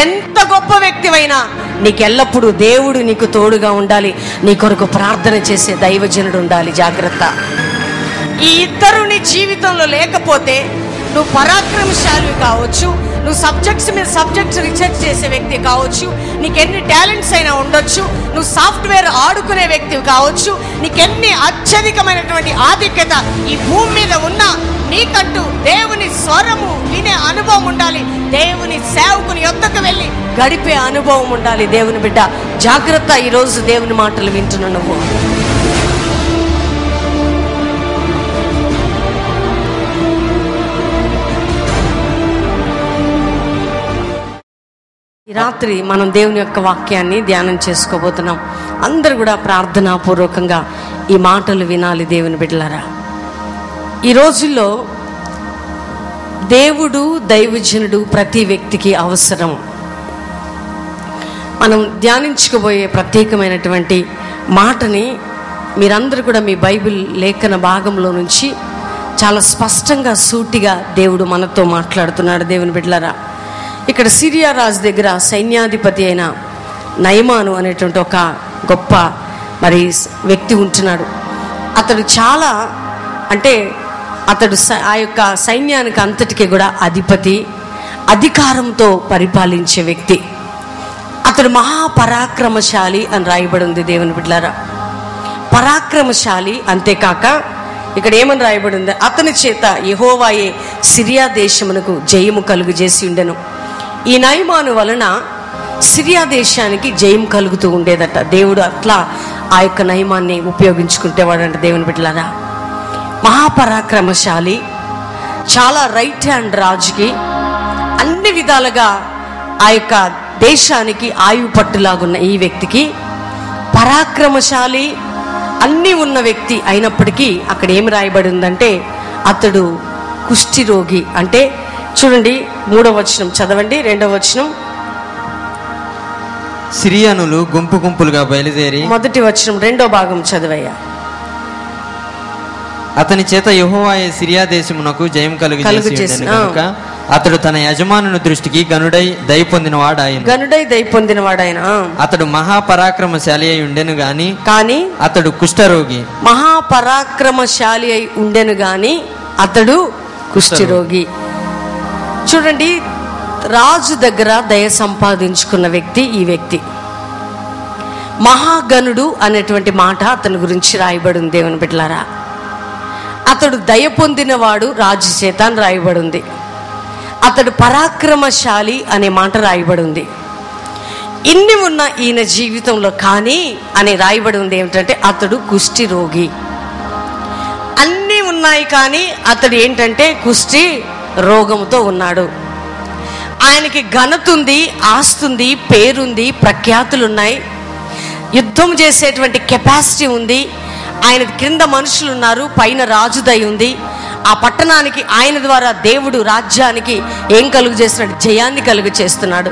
నువ్వెంత గొప్ప వ్యక్తివైనా నీకెల్లప్పుడూ దేవుడు నీకు తోడుగా ఉండాలి. నీ కొరకు ప్రార్థన చేసే దైవజనుడు ఉండాలి. జాగ్రత్త. ఈ ఇద్దరు నీ జీవితంలో లేకపోతే నువ్వు పరాక్రమశాలి కావచ్చు, నువ్వు సబ్జెక్ట్స్ రీసెర్చ్ చేసే వ్యక్తి కావచ్చు, నీకెన్ని టాలెంట్స్ అయినా ఉండొచ్చు, నువ్వు సాఫ్ట్వేర్ ఆడుకునే వ్యక్తి కావచ్చు, నీకెన్ని అత్యధికమైనటువంటి ఆధిక్యత ఈ భూమి మీద ఉన్నా నీకంటూ దేవుని స్వరము వినే అనుభవం ఉండాలి. దేవుని సేవకుని యొద్దకు వెళ్ళి గడిపే అనుభవం ఉండాలి. దేవుని బిడ్డ జాగ్రత్త. ఈరోజు దేవుని మాటలు వింటున్నా నువ్వు. ఈ రాత్రి మనం దేవుని యొక్క వాక్యాన్ని ధ్యానం చేసుకోబోతున్నాం. అందరూ కూడా ప్రార్థనాపూర్వకంగా ఈ మాటలు వినాలి. దేవుని బిడ్డలారా, ఈ రోజుల్లో దేవుడు దైవజనుడు ప్రతి వ్యక్తికి అవసరం. మనం ధ్యానించుకోబోయే ప్రత్యేకమైనటువంటి మాటని మీరందరూ కూడా మీ బైబిల్ లేఖన భాగంలో నుంచి చాలా స్పష్టంగా సూటిగా దేవుడు మనతో మాట్లాడుతున్నాడు. దేవుని బిడ్డలారా, ఇక్కడ సిరియా రాజు దగ్గర సైన్యాధిపతి అయిన నయమాను అనేటువంటి ఒక గొప్ప వ్యక్తి ఉంటున్నాడు. అతడు చాలా అతడు ఆ యొక్క సైన్యానికి అంతటికీ కూడా అధిపతి, అధికారంతో పరిపాలించే వ్యక్తి. అతడు మహాపరాక్రమశాలి అని రాయబడి ఉంది. దేవుని బిడ్డలారా, పరాక్రమశాలి. అంతేకాక ఇక్కడ ఏమని రాయబడి ఉంది? అతని చేత యెహోవాయే సిరియా దేశమునకు జయము కలుగు చేసి ఉండెను. ఈ నయమాను వలన సిరియా దేశానికి జయం కలుగుతూ ఉండేదట. దేవుడు అట్లా ఆ యొక్క నయమాన్ని ఉపయోగించుకుంటేవాడంట. దేవుని బిడ్డలారా, మహాపరాక్రమశాలి, చాలా రైట్ హ్యాండ్ రాజుకి, అన్ని విధాలుగా ఆ యొక్క దేశానికి ఆయువు పట్టులాగున్న ఈ వ్యక్తికి, పరాక్రమశాలి అన్నీ ఉన్న వ్యక్తి అయినప్పటికీ అక్కడ ఏమి రాయబడి ఉందంటే అతడు కుష్ఠిరోగి. అంటే చూడండి, 3వ వచనం చదవండి. 2వ వచనం, సిరియనులు గుంపు గుంపులుగా బయలుదేరి, మొదటి వచనం 2వ భాగం చదవయ్యా. అతని చేత యెహోవాయే సిరియా దేశమునకు జయం కలుగజేసి కనుక అతడు తన యజమానుని దృష్టికి గనుడై దయ పొందినవాడాయన. అతడు మహాపరాక్రమశాలి అయి ఉండెను గాని అతడు కుష్ఠరోగి. మహాపరాక్రమశాలి అయి ఉండెను గాని అతడు కుష్ఠరోగి. చూడండి, రాజు దగ్గర దయ సంపాదించుకున్న వ్యక్తి ఈ వ్యక్తి. మహాగణుడు అనేటువంటి మాట అతని గురించి రాయబడి ఉంది. దేవుని బిడ్డలారా, అతడు దయ పొందినవాడు రాజు చేత అని రాయబడి ఉంది. అతడు పరాక్రమశాలి అనే మాట రాయబడి ఉంది. ఇన్ని ఉన్న ఈయన జీవితంలో కానీ అని రాయబడి ఉంది ఏమిటంటే అతడు కుష్టి రోగి. అన్నీ ఉన్నాయి కానీ అతడు ఏంటంటే కుష్టి రోగముతో ఉన్నాడు. ఆయనకి ఘనత ఉంది, ఆస్తుంది, పేరుంది, ప్రఖ్యాతులున్నాయి, యుద్ధం చేసేటువంటి కెపాసిటీ ఉంది. ఆయన క్రింద మనుషులు ఉన్నారు, పైన రాజుదై ఉంది. ఆ పట్టణానికి ఆయన ద్వారా దేవుడు రాజ్యానికి ఏం కలుగు చేస్తున్నాడు? జయాన్ని కలుగు చేస్తున్నాడు.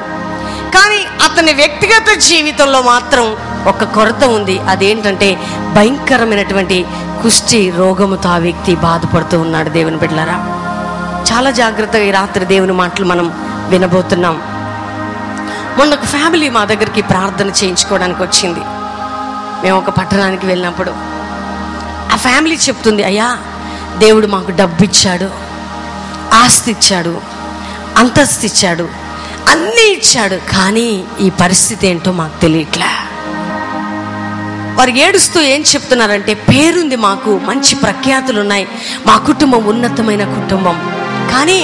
కానీ అతని వ్యక్తిగత జీవితంలో మాత్రం ఒక కొరత ఉంది. అదేంటంటే భయంకరమైనటువంటి కుష్టి రోగముతో ఆ వ్యక్తి బాధపడుతూ ఉన్నాడు. దేవుని బిడ్డలారా, చాలా జాగ్రత్తగా ఈ రాత్రి దేవుని మాటలు మనం వినబోతున్నాం. మొన్న ఒక ఫ్యామిలీ మా దగ్గరికి ప్రార్థన చేయించుకోవడానికి వచ్చింది. మేము ఒక పట్టణానికి వెళ్ళినప్పుడు ఆ ఫ్యామిలీ చెప్తుంది, అయ్యా దేవుడు మాకు డబ్బు ఇచ్చాడు, ఆస్తి ఇచ్చాడు, అంతస్తు ఇచ్చాడు, అన్నీ ఇచ్చాడు, కానీ ఈ పరిస్థితి ఏంటో మాకు తెలియట్లే. వారు ఏడుస్తూ ఏం చెప్తున్నారంటే, పేరుంది, మాకు మంచి ప్రఖ్యాతులు ఉన్నాయి, మా కుటుంబం ఉన్నతమైన కుటుంబం, కానీ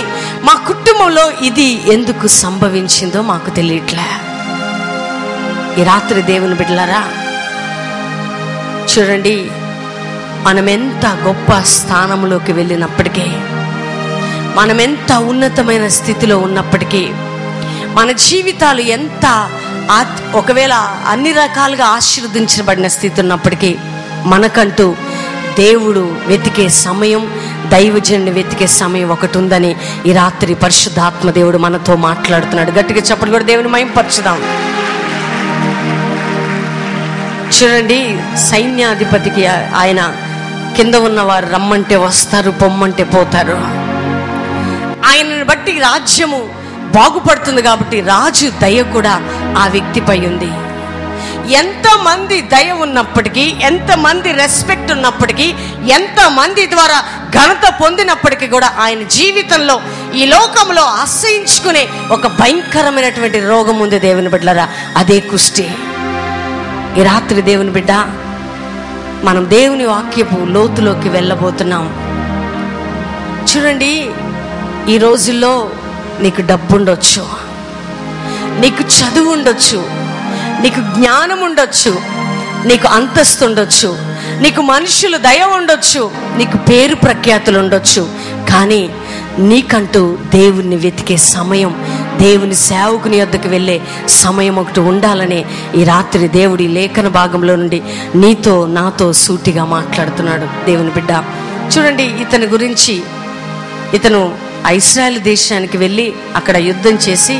మా కుటుంబంలో ఇది ఎందుకు సంభవించిందో మాకు తెలియట్లే. ఈ రాత్రి దేవుని బిడ్డలారా, చూడండి, మనం ఎంత గొప్ప స్థానంలోకి వెళ్ళినప్పటికీ, మనం ఎంత ఉన్నతమైన స్థితిలో ఉన్నప్పటికీ, మన జీవితాలు ఎంత ఒకవేళ అన్ని రకాలుగా ఆశీర్వదించబడిన స్థితి ఉన్నప్పటికీ, మనకంటూ దేవుడు వెతికే సమయం, దైవజనుని వెతికే సమయం ఒకటి ఉందని ఈ రాత్రి పరిశుద్ధాత్మ దేవుడు మనతో మాట్లాడుతున్నాడు. గట్టిగా చెప్పలు కూడా దేవుని మహిమపరచుదాం. చూడండి, సైన్యాధిపతికి ఆయన కింద ఉన్నవారు రమ్మంటే వస్తారు, పొమ్మంటే పోతారు. ఆయనను బట్టి రాజ్యము బాగుపడుతుంది కాబట్టి రాజు దయ కూడా ఆ వ్యక్తిపై ఉంది. ఎంతమంది దయ ఉన్నప్పటికీ, ఎంతమంది రెస్పెక్ట్ ఉన్నప్పటికీ, ఎంతమంది ద్వారా ఘనత పొందినప్పటికీ కూడా ఆయన జీవితంలో ఈ లోకంలో అసహించుకునే ఒక భయంకరమైనటువంటి రోగం ఉంది దేవుని బిడ్డలారా, అదే కుష్టి. ఈ రాత్రి దేవుని బిడ్డ, మనం దేవుని వాక్యపు లోతులోకి వెళ్ళబోతున్నాం. చూడండి, ఈ రోజుల్లో నీకు డబ్బు ఉండొచ్చు, నీకు చదువు ఉండొచ్చు, నీకు జ్ఞానం ఉండొచ్చు, నీకు అంతస్తు ఉండొచ్చు, నీకు మనుషులు దయ ఉండొచ్చు, నీకు పేరు ప్రఖ్యాతులు ఉండొచ్చు. కానీ నీకంటూ దేవుణ్ణి వెతికే సమయం, దేవుని సేవకుని యొద్దకు వెళ్ళే సమయం ఒకటి ఉండాలనే ఈ రాత్రి దేవుడి లేఖన భాగంలో నుండి నీతో నాతో సూటిగా మాట్లాడుతున్నాడు దేవుని బిడ్డ. చూడండి, ఇతని గురించి, ఇతను ఇశ్రాయేలు దేశానికి వెళ్ళి అక్కడ యుద్ధం చేసి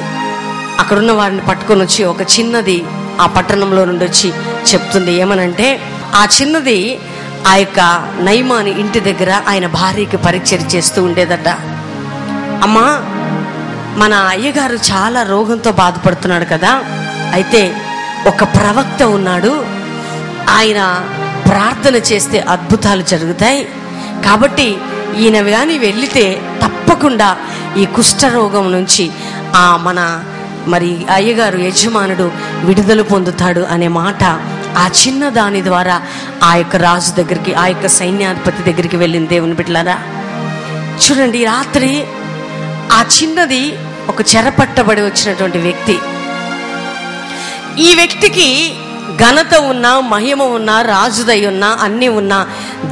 అక్కడున్న వారిని పట్టుకొని వచ్చి ఒక చిన్నది ఆ పట్టణంలో నుండి వచ్చి చెప్తుంది. ఏమనంటే, ఆ చిన్నది ఆ యొక్క నయమాని ఇంటి దగ్గర ఆయన భార్యకి పరిచర్య చేస్తూ ఉండేదట. అమ్మా, మన అయ్యగారు చాలా రోగంతో బాధపడుతున్నాడు కదా, అయితే ఒక ప్రవక్త ఉన్నాడు, ఆయన ప్రార్థన చేస్తే అద్భుతాలు జరుగుతాయి, కాబట్టి ఈయన కానీ వెళితే తప్పకుండా ఈ కుష్ఠరోగం నుంచి మన మరి అయ్యగారు యజమానుడు విడుదల పొందుతాడు అనే మాట ఆ చిన్న దాని ద్వారా ఆ యొక్క రాజు దగ్గరికి, ఆ యొక్క సైన్యాధిపతి దగ్గరికి వెళ్ళింది దేవుని బిడ్డలారా. చూడండి, రాత్రి ఆ చిన్నది ఒక చెరపట్టబడి వచ్చినటువంటి వ్యక్తి. ఈ వ్యక్తికి ఘనత ఉన్నా, మహిమ ఉన్నా, రాజుదై ఉన్నా, అన్నీ ఉన్నా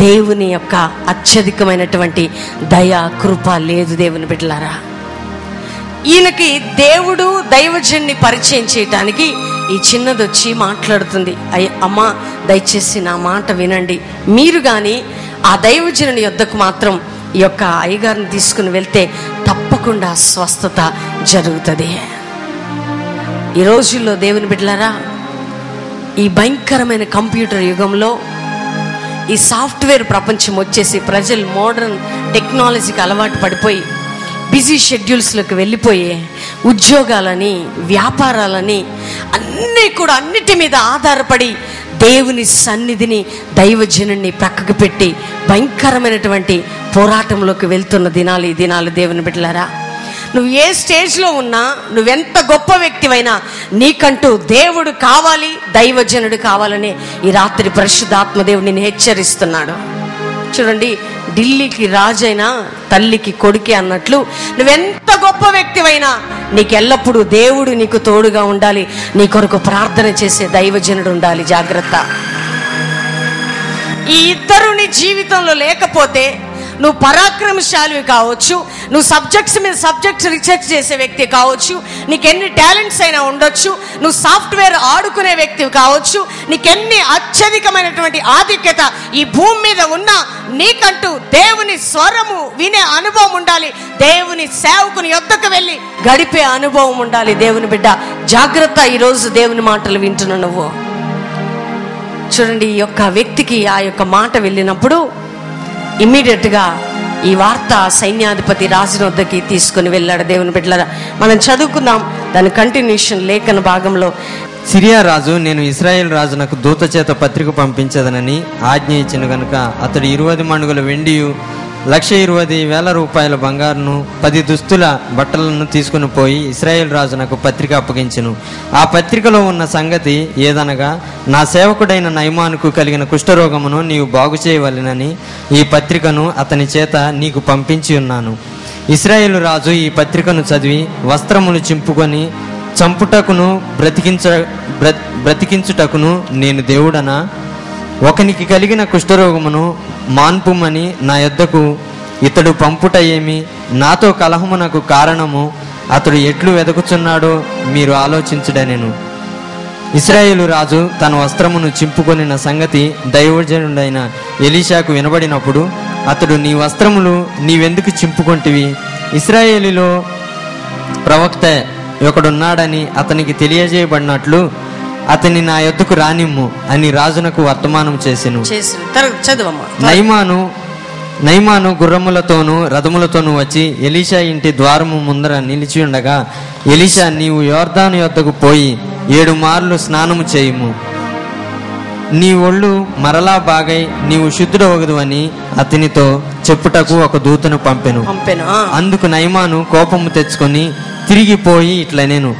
దేవుని యొక్క అత్యధికమైనటువంటి దయ, కృప లేదు దేవుని బిడ్డలారా. ఈయనకి దేవుడు దైవజన్ని పరిచయం చేయటానికి ఈ చిన్నది వచ్చి మాట్లాడుతుంది. అమ్మా, దయచేసి నా మాట వినండి, మీరు కానీ ఆ దైవజనుని యొద్దకు మాత్రం ఈ యొక్క అయ్యగారిని తీసుకుని వెళ్తే తప్పకుండా స్వస్థత జరుగుతుంది. ఈ రోజుల్లో దేవుని బిడ్డలారా, ఈ భయంకరమైన కంప్యూటర్ యుగంలో, ఈ సాఫ్ట్వేర్ ప్రపంచం వచ్చేసి ప్రజలు మోడర్న్ టెక్నాలజీకి అలవాటు పడిపోయి బిజీ షెడ్యూల్స్లోకి వెళ్ళిపోయి ఉద్యోగాలని, వ్యాపారాలని అన్నిటి మీద ఆధారపడి దేవుని సన్నిధిని, దైవజనుని ప్రక్కకు పెట్టి భయంకరమైనటువంటి పోరాటంలోకి వెళ్తున్న దినాలు ఈ దినాలు దేవుని బిడ్డలారా. నువ్వు ఏ స్టేజ్లో ఉన్నా, నువ్వెంత గొప్ప వ్యక్తివైనా, నీకంటూ దేవుడు కావాలి, దైవజనుడు కావాలని ఈ రాత్రి పరిశుద్ధాత్మ దేవుడు నిన్ను హెచ్చరిస్తున్నాడు. చూడండి, ఢిల్లీకి రాజైనా తల్లికి కొడుకే అన్నట్లు నువ్వెంత గొప్ప వ్యక్తివైనా నీకు ఎల్లప్పుడూ దేవుడు నీకు తోడుగా ఉండాలి, నీ కొరకు ప్రార్థన చేసే దైవజనుడు ఉండాలి. జాగ్రత్త. ఈ ఇద్దరు నీ జీవితంలో లేకపోతే నువ్వు పరాక్రమశాలివి కావచ్చు, నువ్వు సబ్జెక్ట్స్ మీద సబ్జెక్ట్స్ రీసెర్చ్ చేసే వ్యక్తి కావచ్చు, నీకెన్ని టాలెంట్స్ అయినా ఉండొచ్చు, నువ్వు సాఫ్ట్వేర్ ఆడుకునే వ్యక్తివి కావచ్చు, నీకెన్ని అత్యధికమైనటువంటి ఆధిక్యత ఈ భూమి మీద ఉన్నా నీకంటూ దేవుని స్వరము వినే అనుభవం ఉండాలి, దేవుని సేవకుని యొద్దకు వెళ్ళి గడిపే అనుభవం ఉండాలి. దేవుని బిడ్డ, జాగ్రత్త. ఈరోజు దేవుని మాటలు వింటున్నా నువ్వు. చూడండి, ఈ యొక్క వ్యక్తికి ఆ యొక్క మాట వెళ్ళినప్పుడు ఇమ్మీడియట్గా ఈ వార్త సైన్యాధిపతి రాజుని వద్దకి తీసుకుని వెళ్ళాడు. దేవుని బిడ్డలారా, మనం చదువుకుందాం దాని కంటిన్యూషన్ లేఖన భాగంలో. సిరియా రాజు, నేను ఇశ్రాయేల్ రాజునకు దూత చేత పత్రిక పంపించదనని ఆజ్ఞ ఇచ్చిన గనుక అతడు 20 మణుగుల వెండియు 1,20,000 రూపాయల బంగారును 10 దుస్తుల బట్టలను తీసుకుని పోయి ఇశ్రాయేల్ రాజునకు పత్రిక అప్పగించెను. ఆ పత్రికలో ఉన్న సంగతి ఏదనగా, నా సేవకుడైన నయమానుకు కలిగిన కుష్ఠరోగమును నీవు బాగు చేయవలెనని ఈ పత్రికను అతని చేత నీకు పంపించి ఉన్నాను. ఇశ్రాయేలు రాజు ఈ పత్రికను చదివి వస్త్రములు చింపుకొని చంపుటకును బ్రతికించుటకును నేను దేవుడనా? ఒకనికి కలిగిన కుష్ఠరోగమును మాన్పుమని నా యొద్దకు ఇతడు పంపుట ఏమి? నాతో కలహమునకు కారణము అతడు ఎట్లు వెదకుచున్నాడో మీరు ఆలోచించుడనెను. ఇశ్రాయేలు రాజు తన వస్త్రమును చింపుకొనిన సంగతి దైవజనుడైన ఎలీషాకు వినబడినప్పుడు అతడు, నీ వస్త్రములు నీవెందుకు చింపుకొంటివి? ఇశ్రాయేలులో ప్రవక్త ఒకడున్నాడని అతనికి తెలియజేయబడినట్లు అతని నా యొద్దకు రానిమ్ము అని రాజునకు వర్తమానం చేసెను. నయమాను నయమాను గుర్రములతోనూ రథములతోనూ వచ్చి ఎలీషా ఇంటి ద్వారము ముందర నిలిచి ఉండగా, ఎలీషా, నీవు యోర్దాను యొద్దకు పోయి 7 మార్లు స్నానము చేయుము, నీ ఒళ్ళు మరలా బాగై నీవు శుద్ధుడవగదు అని అతనితో చెప్పుటకు ఒక దూతను పంపెను. అందుకు నయమాను కోపము తెచ్చుకొని తిరిగిపోయి ఇట్లనేను,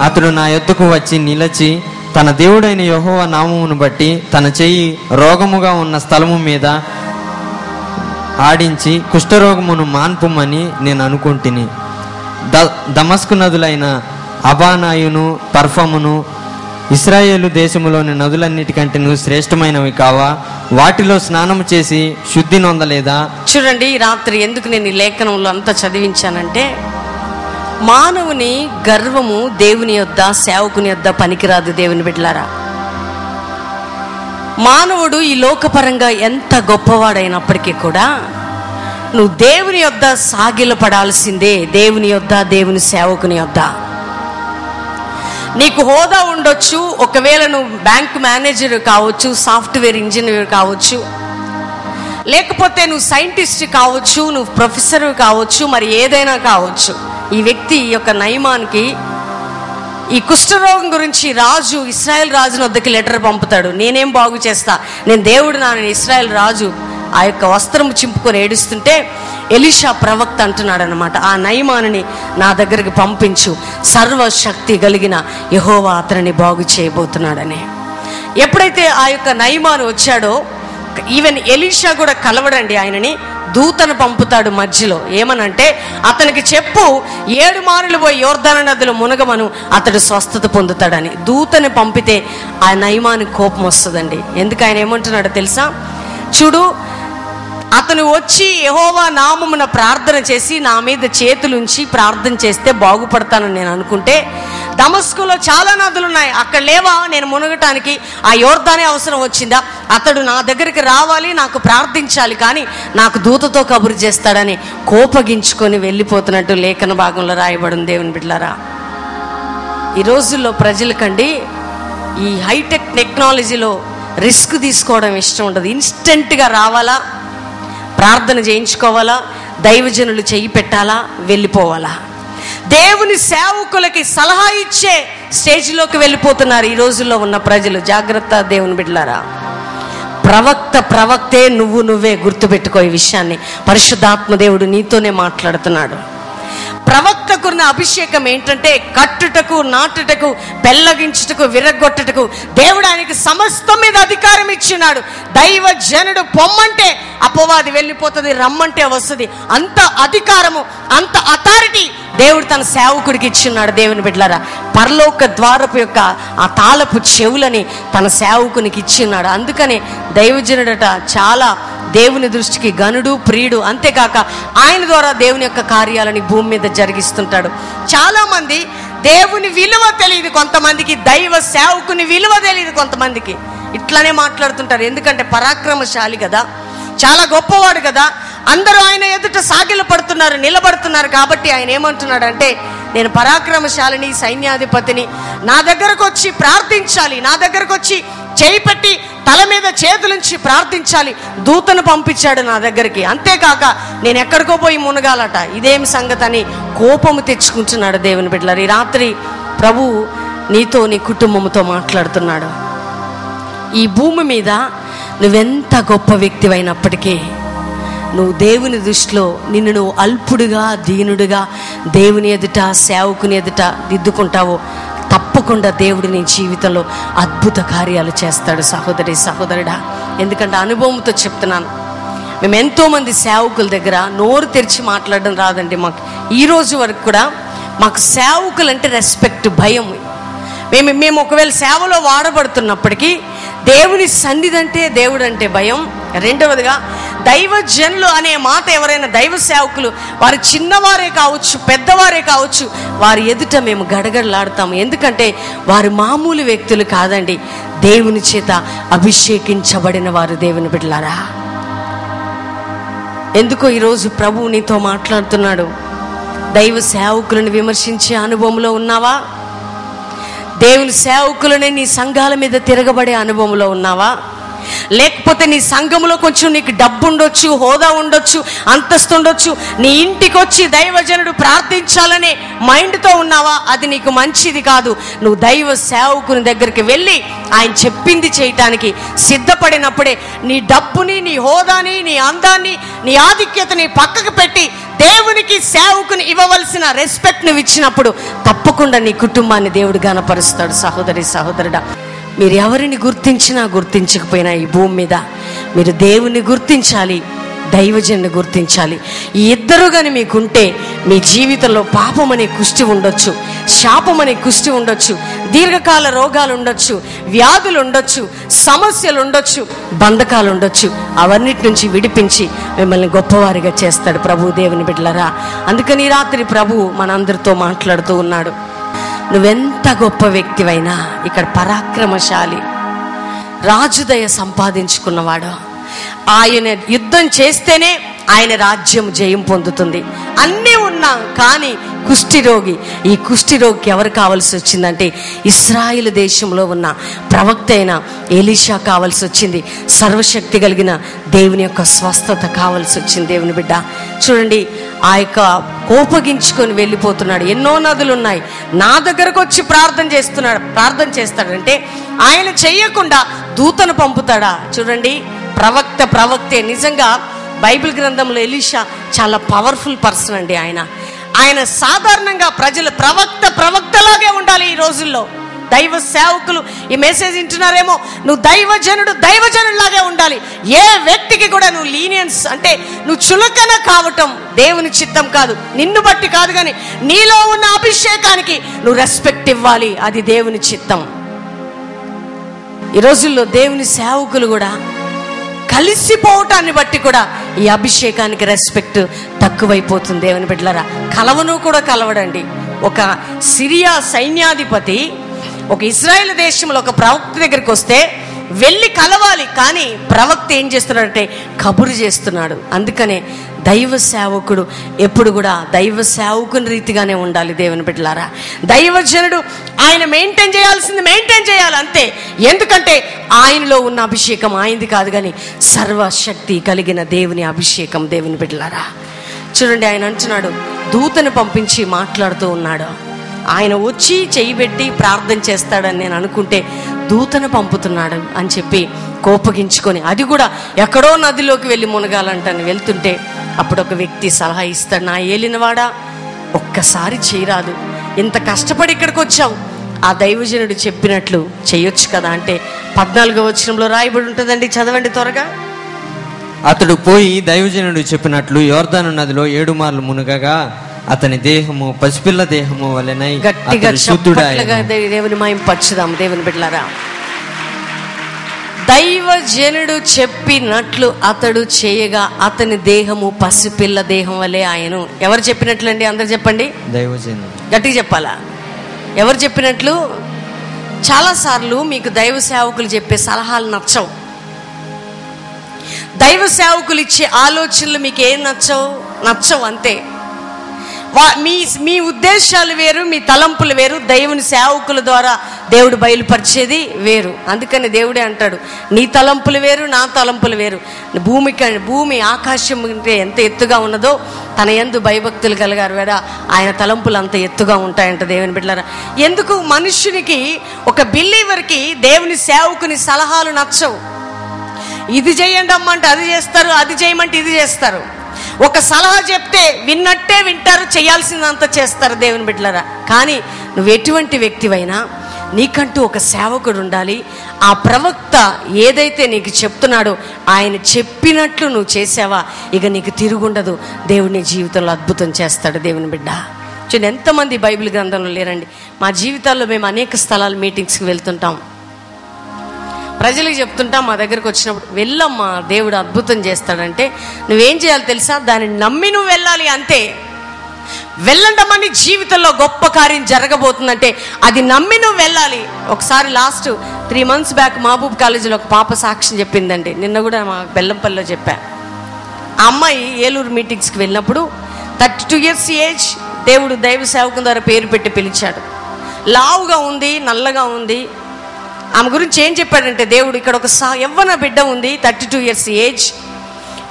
అతడు నా యొద్దకు వచ్చి నిలచి తన దేవుడైన యెహోవా నామమును బట్టి తన చెయ్యి రోగముగా ఉన్న స్థలము మీద ఆడించి కుష్ఠరోగమును మాన్పుమని నేను అనుకుంటుని. దమస్కు నదులైన అబానాయును పర్ఫమును ఇశ్రాయేలు దేశములోని నదులన్నిటికంటే శ్రేష్టమైనవి కావా? వాటిలో స్నానం చేసి శుద్ధి నొందలేదా? చూడండి, ఈ రాత్రి ఎందుకు నేను ఈ లేఖనంలో అంతా చదివించానంటే, మానవుని గర్వము దేవుని యొద్ద, సేవకుని యొద్ద పనికిరాదు. దేవుని బిడ్డలారా, మానవుడు ఈ లోకపరంగా ఎంత గొప్పవాడైనప్పటికీ కూడా నువ్వు దేవుని యొద్ద సాగిలపడాల్సిందే. దేవుని యొద్ద, దేవుని సేవకుని యొద్ద. నీకు హోదా ఉండొచ్చు, ఒకవేళ నువ్వు బ్యాంక్ మేనేజర్ కావచ్చు, సాఫ్ట్వేర్ ఇంజనీర్ కావచ్చు, లేకపోతే నువ్వు సైంటిస్ట్ కావచ్చు, నువ్వు ప్రొఫెసర్ కావచ్చు, మరి ఏదైనా కావచ్చు. ఈ వ్యక్తి యొక్క నయమానికి ఈ కుష్ఠరోగం గురించి రాజు, ఇశ్రాయేల్ రాజుని వద్దకి లెటర్ పంపుతాడు. నేనేం బాగు చేస్తా, నేను దేవుడు నేను ఇశ్రాయేల్ రాజు ఆ యొక్క వస్త్రము చింపుకొని ఏడుస్తుంటే ఎలీషా ప్రవక్త అంటున్నాడు అనమాట, ఆ నయమానుని నా దగ్గరికి పంపించు, సర్వశక్తి కలిగిన యెహోవా అతనిని బాగు చేయబోతున్నాడని. ఎప్పుడైతే ఆ యొక్క నయమాను వచ్చాడో, ఈవెన్ ఎలీషా కూడా కలవడండి, ఆయనని దూతను పంపుతాడు మధ్యలో. ఏమనంటే, అతనికి చెప్పు 7 మారులు పోయి యోర్దాను నదిలో మునగమను, అతడు స్వస్థత పొందుతాడని. దూతని పంపితే ఆ నయమానికి కోపం వస్తుందండి. ఎందుకు ఆయన ఏమంటున్నాడో తెలుసా? చూడు, అతను వచ్చి యెహోవా నామమున ప్రార్థన చేసి నా మీద చేతులుంచి ప్రార్థన చేస్తే బాగుపడతానని నేను అనుకుంటే, దమస్కులో చాలా నదులు ఉన్నాయి, అక్కడ లేవా నేను మునగటానికి? ఆ యోర్దానే అవసరం వచ్చిందా? అతడు నా దగ్గరికి రావాలి, నాకు ప్రార్థించాలి, కానీ నాకు దూతతో కబురు చేస్తాడని కోపగించుకొని వెళ్ళిపోతున్నట్టు లేఖన భాగంలో రాయబడింది. దేవుని బిడ్డలారా, ఈ రోజుల్లో ప్రజలకండి ఈ హైటెక్ టెక్నాలజీలో రిస్క్ తీసుకోవడం ఇష్టం ఉండదు. ఇన్స్టెంట్గా రావాలా, ప్రార్థన చేయించుకోవాలా, దైవజనులు చెయ్యి పెట్టాలా, వెళ్ళిపోవాలా. దేవుని సేవకులకి సలహా ఇచ్చే స్టేజ్లోకి వెళ్ళిపోతున్నారు ఈ రోజుల్లో ఉన్న ప్రజలు. జాగ్రత్త దేవుని బిడ్డలారా, ప్రవక్తే నువ్వే గుర్తుపెట్టుకో. ఈ విషయాన్ని పరిశుద్ధాత్మ దేవుడు నీతోనే మాట్లాడుతున్నాడు. ప్రవక్తకున్న అభిషేకం ఏంటంటే, కట్టుటకు, నాటుటకు, పెళ్ళగించుటకు, విరగొట్టుటకు దేవుడు ఆయనకి సమస్తం మీద అధికారం ఇచ్చినాడు. దైవ జనుడు పొమ్మంటే అపవాది వెళ్ళిపోతుంది, రమ్మంటే వస్తుంది. అంత అధికారము, అంత అథారిటీ దేవుడు తన సేవకుడికి ఇచ్చిన్నాడు. దేవుని బిడ్డలారా, పరలోక ద్వారపు యొక్క ఆ తాళపు చెవులని తన సేవకునికి ఇచ్చిన్నాడు. అందుకనే దైవజనుడట చాలా దేవుని దృష్టికి గనుడు, ప్రియుడు. అంతేకాక ఆయన ద్వారా దేవుని యొక్క కార్యాలని భూమి మీద జరిగిస్తుంటాడు. చాలా మంది దేవుని విలువ తెలియదు కొంతమందికి, దైవ సేవకుని విలువ తెలియదు కొంతమందికి. ఇట్లానే మాట్లాడుతుంటారు. ఎందుకంటే పరాక్రమశాలి కదా, చాలా గొప్పవాడు కదా, అందరూ ఆయన ఎదుట సాగిల పడుతున్నారు, నిలబడుతున్నారు. కాబట్టి ఆయన ఏమంటున్నాడు అంటే, నేను పరాక్రమశాలిని, సైన్యాధిపతిని, నా దగ్గరకు వచ్చి ప్రార్థించాలి, నా దగ్గరకు వచ్చి చేయి పెట్టి తల మీద చేతులుంచి ప్రార్థించాలి. దూతను పంపించాడు నా దగ్గరికి. అంతేకాక నేను ఎక్కడికో పోయి మునగాలట, ఇదేం సంగతి అని కోపము తెచ్చుకుంటున్నాడు. దేవుని బిడ్డలారా, ఈ రాత్రి ప్రభువు నీతో, నీ కుటుంబంతో మాట్లాడుతున్నాడు. ఈ భూమి మీద నువ్వెంత గొప్ప వ్యక్తివైనప్పటికీ నువ్వు దేవుని దృష్టిలో నిన్ను నువ్వు అల్పుడుగా, దీనుడుగా దేవుని ఎదుట, సేవకుని ఎదుట దిద్దుకుంటావో తప్పకుండా దేవుడు నీ జీవితంలో అద్భుత కార్యాలు చేస్తాడు. సహోదరి, సహోదరుడా, ఎందుకంటే అనుభవంతో చెప్తున్నాను. మేము ఎంతోమంది సేవకుల దగ్గర నోరు తెరిచి మాట్లాడడం రాదండి మాకు. ఈ రోజు వరకు కూడా మాకు సేవకులు అంటే రెస్పెక్ట్, భయం. మేము ఒకవేళ సేవలో వాడబడుతున్నప్పటికీ దేవుని సన్నిధి అంటే, దేవుడు అంటే భయం. రెండవదిగా దైవజనులు అనే మాట, ఎవరైనా దైవ సేవకులు వారు చిన్నవారే కావచ్చు, పెద్దవారే కావచ్చు, వారి ఎదుట మేము గడగడలాడతాము. ఎందుకంటే వారు మామూలు వ్యక్తులు కాదండి, దేవుని చేత అభిషేకించబడిన వారు. దేవుని బిడ్డలారా, ఎందుకో ఈరోజు ప్రభువు నీతో మాట్లాడుతున్నాడు. దైవ సేవకులను విమర్శించే అనుభవంలో ఉన్నావా? దేవుని సేవకులని నీ సంఘాల మీద తిరగబడే అనుభవంలో ఉన్నావా? లేకపోతే నీ సంఘంలో కొంచెం నీకు డబ్బు ఉండొచ్చు, హోదా ఉండొచ్చు, అంతస్తు ఉండొచ్చు. నీ ఇంటికి వచ్చి దైవజనుడు ప్రార్థించాలనే మైండ్తో ఉన్నావా? అది నీకు మంచిది కాదు. నువ్వు దైవ సేవకుని దగ్గరికి వెళ్ళి ఆయన చెప్పింది చేయటానికి సిద్ధపడినప్పుడే నీ డబ్బుని, నీ హోదాని, నీ అందాన్ని, నీ ఆధిక్యతని పక్కకు పెట్టి దేవునికి సేవకుని ఇవ్వవలసిన రెస్పెక్ట్ నువ్వు ఇచ్చినప్పుడు తప్పకుండా నీ కుటుంబాన్ని దేవుడు గణపరుస్తాడు. సహోదరి సహోదరుడా, మీరు ఎవరిని గుర్తించినా గుర్తించకపోయినా ఈ భూమి మీద మీరు దేవుని గుర్తించాలి, దైవజనుని గుర్తించాలి. ఈ ఇద్దరు కానీ మీకుంటే మీ జీవితంలో పాపం అనే కుష్టి ఉండొచ్చు, శాపం అనే కుష్టి ఉండొచ్చు, దీర్ఘకాల రోగాలు ఉండొచ్చు, వ్యాధులు ఉండొచ్చు, సమస్యలు ఉండొచ్చు, బంధకాలు ఉండొచ్చు. అవన్నిటి నుంచి విడిపించి మిమ్మల్ని గొప్పవారిగా చేస్తాడు ప్రభు. దేవుని బిడ్డలారా, అందుకని ఈ రాత్రి ప్రభు మనందరితో మాట్లాడుతూ ఉన్నాడు. నువ్వెంత గొప్ప వ్యక్తివైనా, ఇక్కడ పరాక్రమశాలి, రాజుదయ సంపాదించుకున్నవాడు, ఆయన యుద్ధం చేస్తేనే ఆయన రాజ్యం జయం పొందుతుంది. అన్నీ ఉన్నా కానీ కుష్ఠిరోగి, ఈ కుష్ఠిరోగికి ఎవరు కావాల్సి వచ్చిందంటే ఇశ్రాయేలు దేశంలో ఉన్న ప్రవక్త అయిన ఎలీషా కావాల్సి వచ్చింది. సర్వశక్తి కలిగిన దేవుని యొక్క స్వస్థత కావాల్సి వచ్చింది. దేవుని బిడ్డ చూడండి, ఆ యొక్క కోపగించుకొని వెళ్ళిపోతున్నాడు. ఎన్నో నదులు ఉన్నాయి, నా దగ్గరకు వచ్చి ప్రార్థన చేస్తాడంటే ఆయన చెయ్యకుండా దూతను పంపుతాడా? చూడండి, ప్రవక్తే. నిజంగా బైబిల్ గ్రంథంలో ఎలీషా చాలా పవర్ఫుల్ పర్సన్ అండి. ఆయన సాధారణంగా ప్రజలు ప్రవక్తలాగే ఉండాలి. ఈ రోజుల్లో దైవ సేవకులు ఈ మెసేజ్ వింటున్నారేమో, నువ్వు దైవజనులాగే ఉండాలి. ఏ వ్యక్తికి కూడా నువ్వు లీనియన్స్ అంటే నువ్వు చులకన కావటం దేవుని చిత్తం కాదు. నిన్ను బట్టి కాదు, కానీ నీలో ఉన్న అభిషేకానికి నువ్వు రెస్పెక్ట్ ఇవ్వాలి. అది దేవుని చిత్తం. ఈ రోజుల్లో దేవుని సేవకులు కూడా కలిసిపోవటాన్ని బట్టి కూడా ఈ అభిషేకానికి రెస్పెక్ట్ తక్కువైపోతుంది. దేవుని బిడ్డలారా, కలవను కూడా కలవడండి. ఒక సిరియా సైన్యాధిపతి ఒక ఇజ్రాయెల్ దేశంలో ఒక ప్రవక్త దగ్గరికి వస్తే వెళ్ళి కలవాలి, కానీ ప్రవక్త ఏం చేస్తున్నాడంటే కబురు చేస్తున్నాడు. అందుకనే దైవ సేవకుడు ఎప్పుడు కూడా దైవ సేవకుని రీతిగానే ఉండాలి. దేవుని బిడ్డలారా, దైవజనుడు ఆయన మెయింటైన్ చేయాలి అంతే. ఎందుకంటే ఆయనలో ఉన్న అభిషేకం ఆయనది కాదు, కానీ సర్వశక్తి కలిగిన దేవుని అభిషేకం. దేవుని బిడ్డలారా చూడండి, ఆయన అంటున్నాడు, దూతను పంపించి మాట్లాడుతూ ఉన్నాడు. ఆయన వచ్చి చెయ్యి పెట్టి ప్రార్థన చేస్తాడని నేను అనుకుంటే దూతను పంపుతున్నాడు అని చెప్పి కోపగించుకొని, అది కూడా ఎక్కడో నదిలోకి వెళ్ళి మునగాలంటని వెళ్తుంటే అప్పుడు ఒక వ్యక్తి సలహా ఇస్తాడు, నా ఏలినవాడా ఒక్కసారి చేయరాదు, ఇంత కష్టపడి ఇక్కడికి వచ్చావు, ఆ దైవజనుడు చెప్పినట్లు చేయొచ్చు కదా అంటే 14వ వచనంలో రాయబడి ఉంటుందండి, చదవండి త్వరగా. అతడు పోయి దైవజనుడు చెప్పినట్లు యోర్దాను నదిలో 7 మార్లు మునగగా అతని దేహము పసిపిల్ల దేహము వలెనై గట్టిగా దేవుని మహిమ పరచుదాం. దేవుని బిడ్డలారా, దైవజనుడు చెప్పినట్లు అతడు చేయగా అతని దేహము పసిపిల్ల దేహం వలె ఆయను. ఎవరు చెప్పినట్లు అండి? అందరు చెప్పండి. దైవజనుడు. గట్టిగా చెప్పాలా? ఎవరు చెప్పినట్లు? చాలాసార్లు మీకు దైవ సేవకులు చెప్పే సలహాలు నచ్చవు. దైవ సేవకులు ఇచ్చే ఆలోచనలు మీకు ఏం నచ్చవు అంతే. మీ ఉద్దేశాలు వేరు, మీ తలంపులు వేరు, దేవుని సేవకుల ద్వారా దేవుడు బయలుపరిచేది వేరు. అందుకని దేవుడే అంటాడు, నీ తలంపులు వేరు, నా తలంపులు వేరు. భూమి ఆకాశం అంటే ఎంత ఎత్తుగా ఉన్నదో తన యందు భయభక్తులు కలిగారు వేడ ఆయన తలంపులు అంత ఎత్తుగా ఉంటాయంట. దేవుని బిడ్డలారా, ఎందుకు మనుష్యునికి ఒక బిలీవర్కి దేవుని సేవకుని సలహాలు నచ్చవు. ఇది చేయండి అమ్మంటే అది చేస్తారు, అది చేయమంటే ఇది చేస్తారు. ఒక సలహా చెప్తే విన్నట్టే వింటారు, చేయాల్సిందంతా చేస్తారు. దేవుని బిడ్డలారా, కానీ నువ్వు ఎటువంటి వ్యక్తివైనా నీకంటూ ఒక సేవకుడు ఉండాలి. ఆ ప్రవక్త ఏదైతే నీకు చెప్తున్నాడో ఆయన చెప్పినట్లు నువ్వు చేసావా, ఇక నీకు తిరుగుండదు. దేవుడు నీ జీవితంలో అద్భుతం చేస్తాడు. దేవుని బిడ్డ చూడండి, ఎంతమంది బైబిల్ గ్రంథంలో లేరండి. మా జీవితాల్లో మేము అనేక స్థలాలు మీటింగ్స్కి వెళ్తుంటాం, ప్రజలకు చెప్తుంటాం. మా దగ్గరకు వచ్చినప్పుడు వెళ్ళమ్మా దేవుడు అద్భుతం చేస్తాడంటే నువ్వేం చేయాలి తెలుసా? దాన్ని నమ్మి నువ్వు వెళ్ళాలి అంతే. వెళ్ళండమని జీవితంలో గొప్ప కార్యం జరగబోతుందంటే అది నమ్మి నువ్వు వెళ్ళాలి. ఒకసారి లాస్ట్ 3 months బ్యాక్ మహబూబ్ కాలేజీలో ఒక పాప సాక్ష్యం చెప్పిందండి. నిన్న కూడా మా బెల్లంపల్లిలో చెప్పా. ఆ అమ్మాయి ఏలూరు మీటింగ్స్కి వెళ్ళినప్పుడు 32 years ఏజ్, దేవుడు దైవ సేవకుని ద్వారా పేరు పెట్టి పిలిచాడు. లావుగా ఉంది, నల్లగా ఉంది, ఆమె గురించి ఏం చెప్పాడంటే దేవుడు, ఇక్కడ ఒక యవ్వన బిడ్డ ఉంది, 32 years ఏజ్,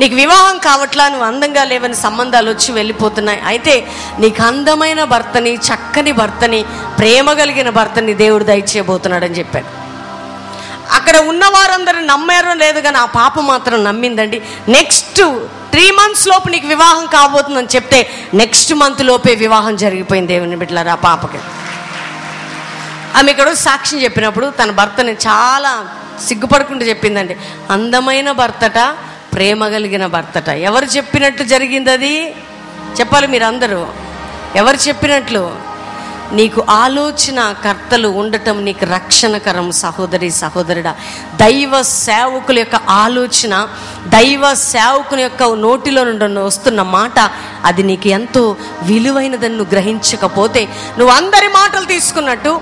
నీకు వివాహం కావట్లా, నువ్వు అందంగా లేవని సంబంధాలు వచ్చి వెళ్ళిపోతున్నాయి, అయితే నీకు అందమైన భర్తని, చక్కని భర్తని, ప్రేమ కలిగిన భర్తని దేవుడు దయచేయబోతున్నాడని చెప్పాడు. అక్కడ ఉన్న వారందరూ నమ్మారో లేదు కానీ ఆ పాప మాత్రం నమ్మిందండి. నెక్స్ట్ 3 months లోపు నీకు వివాహం కాబోతుందని చెప్తే నెక్స్ట్ మంత్ లోపే వివాహం జరిగిపోయింది. దేవుని బిడ్డలారా, ఆ పాపకి. ఆమె ఇక్కడ సాక్ష్యం చెప్పినప్పుడు తన భర్తని చాలా సిగ్గుపడకుండా చెప్పిందండి. అందమైన భర్తట, ప్రేమ కలిగిన భర్తట. ఎవరు చెప్పినట్లు జరిగింది అది? చెప్పాలి మీరందరూ. ఎవరు చెప్పినట్లు? నీకు ఆలోచన కర్తలు ఉండటం నీకు రక్షణకరం సహోదరి సహోదరుడా. దైవ సేవకుల యొక్క ఆలోచన, దైవ సేవకుని యొక్క నోటిలో నుండి వస్తున్న మాట, అది నీకు ఎంతో విలువైనదని నువ్వు గ్రహించకపోతే, నువ్వు అందరి మాటలు తీసుకున్నట్టు,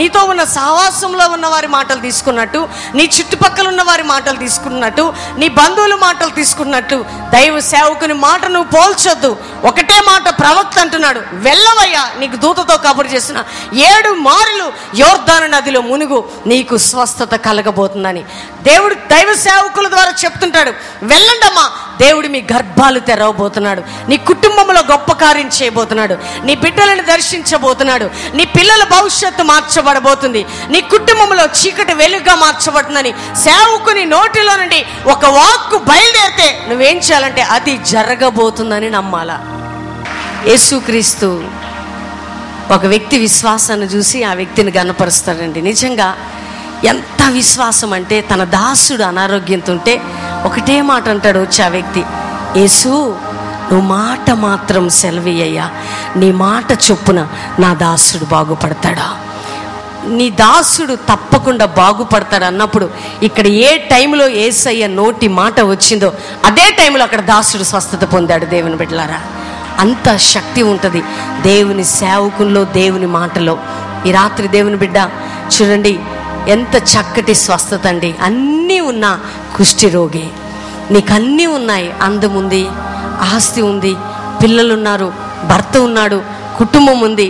నీతో ఉన్న సహవాసంలో ఉన్న వారి మాటలు తీసుకున్నట్టు, నీ చుట్టుపక్కల ఉన్న వారి మాటలు తీసుకున్నట్టు, నీ బంధువుల మాటలు తీసుకున్నట్టు దైవ సేవకుని మాట నువ్వు పోల్చొద్దు. ఒకటే మాట ప్రవక్త అంటున్నాడు, వెళ్ళవయ్యా, నీకు దూతతో కబురు చేసిన 7 మార్లు యోర్దాను నదిలో మునుగు, నీకు స్వస్థత కలగబోతుందని దేవుడు దైవ సేవకుల ద్వారా చెప్తుంటాడు. వెళ్ళండమ్మా, దేవుడు మీ గర్భాలు తెరవబోతున్నాడు, నీ కుటుంబంలో గొప్ప కార్యం చేయబోతున్నాడు, నీ బిడ్డలను దర్శించబోతున్నాడు, నీ పిల్లల భవిష్యత్తు మార్చబడబోతుంది, నీ కుటుంబంలో చీకటి వెలుగుగా మార్చబడుతుందని సేవకుని నోటిలో నుండి ఒక వాక్కు బయలుదేరితే నువ్వేం చేయాలంటే అది జరగబోతుందని నమ్మాలా. యేసుక్రీస్తు ఒక వ్యక్తి విశ్వాసాన్ని చూసి ఆ వ్యక్తిని గణపరుస్తాడండి. నిజంగా ఎంత విశ్వాసం అంటే, తన దాసుడు అనారోగ్యంతో ఉంటే ఒకటే మాట అంటాడు వచ్చి ఆ వ్యక్తి, యేసు నువ్వు మాట మాత్రం సెలవయ్యా, నీ మాట చొప్పున నా దాసుడు బాగుపడతాడా. నీ దాసుడు తప్పకుండా బాగుపడతాడు అన్నప్పుడు ఇక్కడ ఏ టైంలో యేసయ్య నోటి మాట వచ్చిందో అదే టైంలో అక్కడ దాసుడు స్వస్థత పొందాడు. దేవుని బిడ్డలారా, అంత శక్తి ఉంటుంది దేవుని సేవకుల్లో, దేవుని మాటలో. ఈ రాత్రి దేవుని బిడ్డ చూడండి, ఎంత చక్కటి స్వస్థత అండి. అన్నీ ఉన్న కుష్టి రోగి, నీకు అన్నీ ఉన్నాయి, అందం ఉంది, ఆస్తి ఉంది, పిల్లలు ఉన్నారు, భర్త ఉన్నాడు, కుటుంబం ఉంది,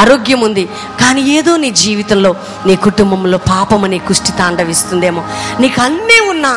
ఆరోగ్యం ఉంది, కానీ ఏదో నీ జీవితంలో, నీ కుటుంబంలో పాపము నీ కుష్టి తాండవిస్తుందేమో. నీకు అన్నీ ఉన్నా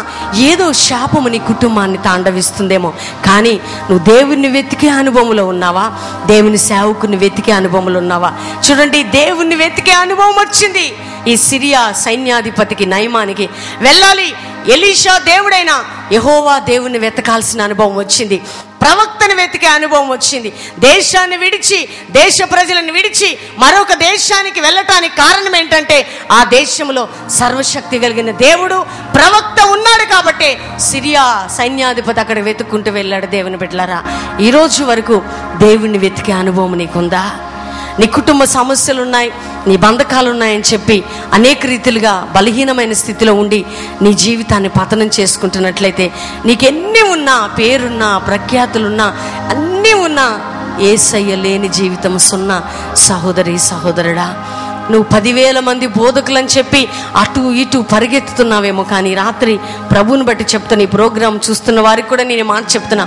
ఏదో శాపము నీ కుటుంబాన్ని తాండవిస్తుందేమో. కానీ నువ్వు దేవుని వెతికే అనుభవంలో ఉన్నావా? దేవుని సేవకుని వెతికే అనుభవంలో ఉన్నావా? చూడండి, దేవుని వెతికే అనుభవం వచ్చింది ఈ సిరియా సైన్యాధిపతికి, నయమానికి. వెళ్ళాలి, ఎలీషా దేవుడైన యెహోవా దేవుని వెతకాల్సిన అనుభవం వచ్చింది, ప్రవక్తను వెతికే అనుభవం వచ్చింది. దేశాన్ని విడిచి, దేశ ప్రజలను విడిచి మరొక దేశానికి వెళ్ళటానికి కారణం ఏంటంటే, ఆ దేశంలో సర్వశక్తి కలిగిన దేవుడు ప్రవక్త ఉన్నాడు కాబట్టి సిరియా సైన్యాధిపతి అక్కడ వెతుక్కుంటూ వెళ్ళాడు. దేవుని బిడ్డలారా, ఈరోజు వరకు దేవుణ్ణి వెతికే అనుభవం నీకుందా? నీ కుటుంబ సమస్యలు ఉన్నాయి, నీ బంధకాలు ఉన్నాయని చెప్పి అనేక రీతిలుగా బలహీనమైన స్థితిలో ఉండి నీ జీవితాన్ని పతనం చేసుకుంటున్నట్లయితే, నీకెన్ని ఉన్నా, పేరున్నా, ప్రఖ్యాతులున్నా, అన్నీ ఉన్నా, యేసయ్య లేని జీవితం సున్నా. సహోదరి సహోదరుడా, నువ్వు 10,000 మంది బోధకులని చెప్పి అటు ఇటు పరిగెత్తుతున్నావేమో, కానీ రాత్రి ప్రభువుని బట్టి చెప్తున్నా, ఈ ప్రోగ్రాం చూస్తున్న వారికి కూడా నేను మాట చెప్తున్నా,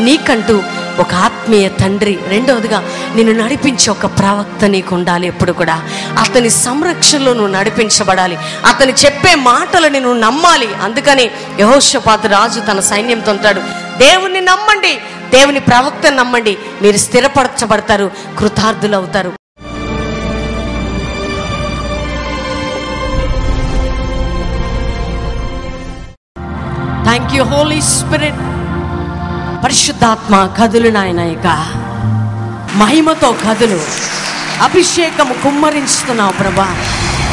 నీకంటూ ఒక ఆత్మీయ తండ్రి, రెండవదిగా నిన్ను నడిపించే ఒక ప్రవక్త నీకు ఉండాలి. ఎప్పుడు కూడా అతని సంరక్షణలో నువ్వు నడిపించబడాలి, అతని చెప్పే మాటలని నువ్వు నమ్మాలి. అందుకని యెహోషాపాతు రాజు తన సైన్యంతో అంటాడు, దేవుణ్ణి నమ్మండి, దేవుని ప్రవక్తను నమ్మండి, మీరు స్థిరపరచబడతారు, కృతార్థులు అవుతారు. Thank you holy spirit. పరిశుద్ధాత్మ కదులు నాయన, ఇక మహిమతో కదులు, అభిషేకము కుమ్మరించుతున్నావు ప్రభా,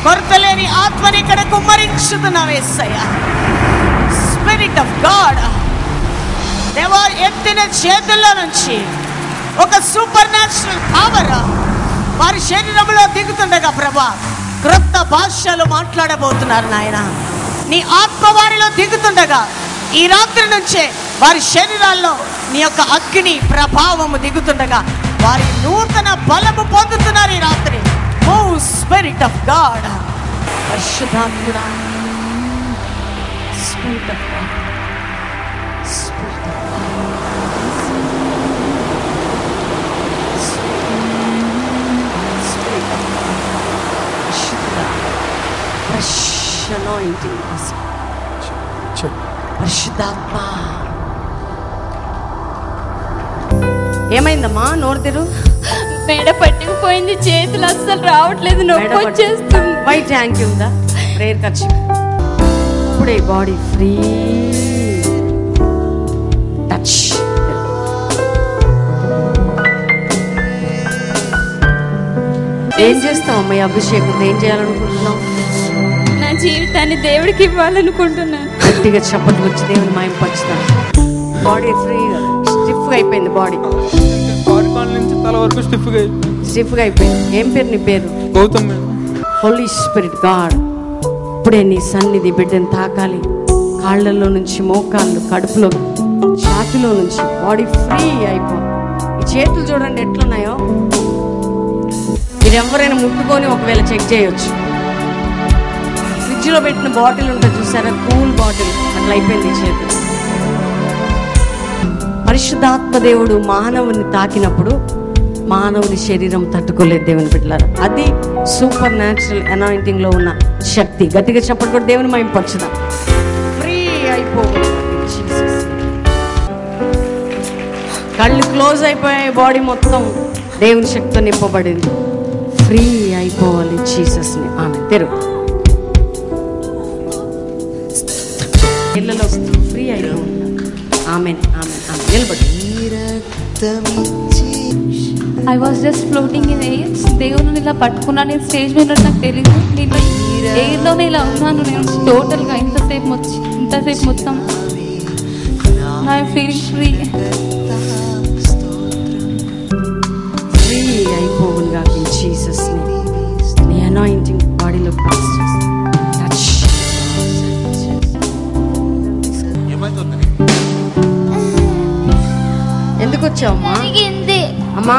కొరతలేని ఆత్మని ఇక్కడ కుమ్మరించుతున్నావు యేసయ్య. స్పిరిట్ ఆఫ్ గాడ్, దేవా, ఎత్తిన చేతుల్లో నుంచి ఒక సూపర్ న్యాచురల్ పవర్ వారి శరీరంలో దిగుతుండగా ప్రభా, క్రొత్త భాషలు మాట్లాడబోతున్నారు నాయన. నీ ఆత్మ వారిలో దిగుతుండగా ఈ రాత్రి నుంచే వారి శరీరాల్లో నీ యొక్క అగ్ని ప్రభావము దిగుతుండగా వారి నూతన బలము పొందుతున్నారు ఈ రాత్రి. ఓ స్పిరిట్ ఆఫ్ గాడ్, పరిశుద్ధాత్ముడా, spirit of God, spirit of God, spirit of God, పరిశుద్ధ, anointing. పరిశుద్ధాత్మ. ఏమైందమ్మా? నోరు తెరు. మెడ పట్టుకుపోయింది, చేతులు అస్సలు రావట్లేదు, నొప్పి వచ్చేస్తుంది. వైట్ హ్యాండ్ ఉందా? ప్రేయర్ ఖర్చు. ఇప్పుడే బాడీ ఫ్రీ. టచ్. ఏం చేస్తావు అమ్మాయి? అభిషేకం ఏం చేయాలనుకుంటున్నావు? నా జీవితాన్ని దేవుడికి ఇవ్వాలనుకుంటున్నాను. గట్టిగా చప్పట్లు వచ్చి దేవుని మాయంపరుచుతాను. బాడీ ఫ్రీగా స్టిఫ్ గా అయిపోయింది. బాడీ నుంచి తల వరకు స్టిఫ్ గా అయిపోయింది. ఏం పేరు నీ పేరు? గౌతమ్. హోలీ స్పిరిట్ గాడ్ ఇప్పుడే నీ సన్నిధి బిడ్డను తాకాలి. కాళ్ళల్లో నుంచి, మోకాళ్ళు, కడుపులో, ఛాతిలో నుంచి బాడీ ఫ్రీ అయిపో. ఈ చేతులు చూడండి ఎట్లున్నాయో. మీరు ఎవరైనా ముట్టుకొని ఒకవేళ చెక్ చేయొచ్చు. ఫ్రిడ్జ్ లో పెట్టిన బాటిల్ ఉంటుంది చూసారా, కూల్ బాటిల్, అట్లా అయిపోయింది ఈ చేతులు. పరిశుద్ధాత్మ దేవుడు మానవుని తాకినప్పుడు మానవుని శరీరం తట్టుకోలేదు దేవుని బిడ్డలారా. అది సూపర్ న్యాచురల్ అనాయింటింగ్ లో ఉన్న శక్తి. గట్టిగా చెప్పడం కూడా దేవుని మహిమపరచుదాం. ఫ్రీ అయిపోవాలి. కళ్ళు క్లోజ్ అయిపోయాయి, బాడీ మొత్తం దేవుని శక్తితో నింపబడింది. ఫ్రీ అయిపోవాలి జీసస్ ని. ఆమె తెరుగు ఇళ్ళలో ఫ్రీ అయిపోవాలి. Amen amen amen. నిలబడి. I was just floating in air. దేవుని ఇలా పట్టుకున్నాను. నేను స్టేజ్ మీద నాకు తెలియదు. నేను ఎయిర్లోనే ఇలా ఉన్నాను. నేను టోటల్గా ఇంతసేపు మొత్తం ఐ ఫీలింగ్ ఫ్రీ. ఫ్రీ అయిపోవునుగా జీసస్ ని. నీ అనాయింటింగ్ బాడీలో టచ్. ఎందుకు వచ్చావమ్మా? అమ్మా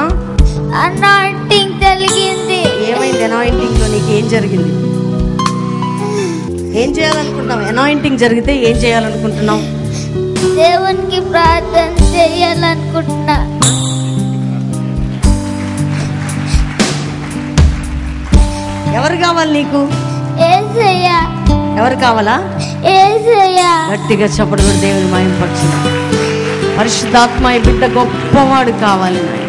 అనాయింటింగ్ జరిగింది. ఏమైంది? అనాయింటింగ్ లో నీకు ఏం జరిగింది? ఏం చేయాలనుకుంటున్నావు? అనాయింటింగ్ జరిగితే ఏం చేయాలనుకుంటున్నావు? దేవునికి ప్రార్థన చేయాలనుకుంటున్నా. ఎవరు కావాలి నీకు? యేసయ్యా. ఎవరు కావాలా? యేసయ్యా. గట్టిగా చెప్పడం దేవుని మహిమపరచుదాం. పరిశుద్ధాత్మ ఈ బిడ్డ గొప్పవాడు కావాలి నాయన.